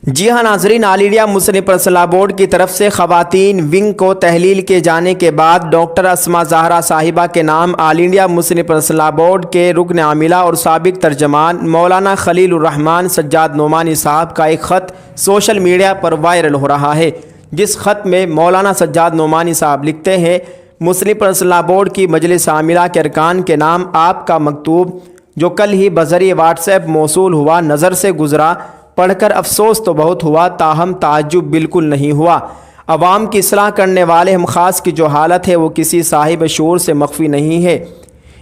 جی ہاں ناظرین، آل India Muslim personal board کی طرف سے خواتین ونگ کو تحلیل کیے جانے کے بعد ڈاکٹر اسماء زہرا صاحبہ کے نام آل انڈیا مسلم پرسنل بورڈ کے رکن عاملہ اور سابق ترجمان مولانا خلیل الرحمان سجاد نعمانی صاحب کا ایک خط سوشل میڈیا پر وائرل ہو رہا ہے، جس خط میں مولانا سجاد نعمانی صاحب لکھتے ہیں: مسلم پرسنل بورڈ کی مجلس عاملہ کے ارکان کے نام آپ کا مکتوب جو کل ہی بذریعہ واٹس ایپ موصول ہوا نظر سے گزرا، پڑھ کر افسوس تو بہت ہوا، تاہم تعجب بالکل نہیں ہوا۔ عوام کی اصلاح کرنے والے ہم خاص کی جو حالت ہے وہ کسی صاحب شعور سے مخفی نہیں ہے۔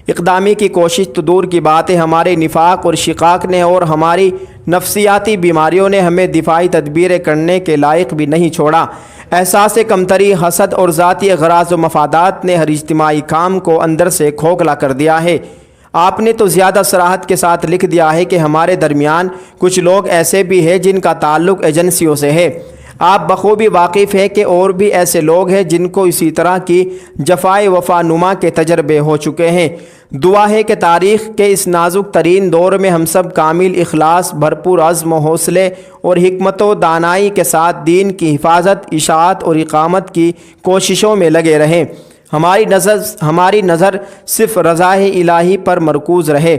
اقدامی کی کوشش تو دور کی بات ہے، ہمارے نفاق اور شقاق نے اور ہماری نفسیاتی بیماریوں نے ہمیں دفاعی تدبیریں کرنے کے لائق بھی نہیں چھوڑا۔ احساس کمتری، حسد اور ذاتی اغراض و مفادات نے ہر اجتماعی کام کو اندر سے کھوکھلا کر دیا ہے۔ آپ نے تو زیادہ صراحت کے ساتھ لکھ دیا ہے کہ ہمارے درمیان کچھ لوگ ایسے بھی ہیں جن کا تعلق ایجنسیوں سے ہے۔ آپ بخوبی واقف ہیں کہ اور بھی ایسے لوگ ہیں جن کو اسی طرح کی جفائے وفا نما کے تجربے ہو چکے ہیں۔ دعا ہے کہ تاریخ کے اس نازک ترین دور میں ہم سب کامل اخلاص، بھرپور عزم و حوصلے اور حکمت و دانائی کے ساتھ دین کی حفاظت، اشاعت اور اقامت کی کوششوں میں لگے رہیں۔ ہماری نظر صرف رضائے الہی پر مرکوز رہے،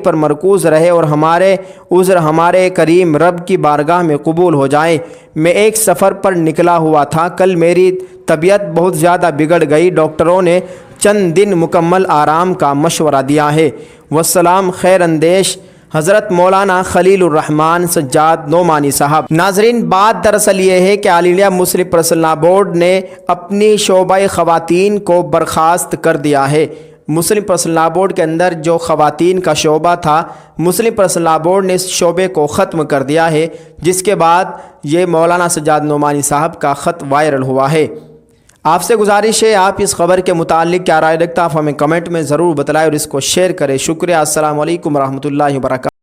پر مرکوز رہے اور ہمارے عذر ہمارے کریم رب کی بارگاہ میں قبول ہو جائیں۔ میں ایک سفر پر نکلا ہوا تھا، کل میری طبیعت بہت زیادہ بگڑ گئی، ڈاکٹروں نے چند دن مکمل آرام کا مشورہ دیا ہے۔ والسلام، خیر اندیش حضرت مولانا خلیل الرحمان سجاد نعمانی صاحب۔ ناظرین، بات دراصل یہ ہے کہ آل انڈیا مسلم پرسنل بورڈ نے اپنی شعبہ خواتین کو برخاست کر دیا ہے۔ مسلم پرسنل بورڈ کے اندر جو خواتین کا شعبہ تھا، مسلم پرسنل بورڈ نے اس شعبے کو ختم کر دیا ہے، جس کے بعد یہ مولانا سجاد نعمانی صاحب کا خط وائرل ہوا ہے۔ آپ سے گزارش ہے، آپ اس خبر کے متعلق کیا رائے رکھتا آپ ہمیں کمنٹ میں ضرور بتلائیں اور اس کو شیئر کریں۔ شکریہ۔ السلام علیکم ورحمۃ اللہ وبرکاتہ۔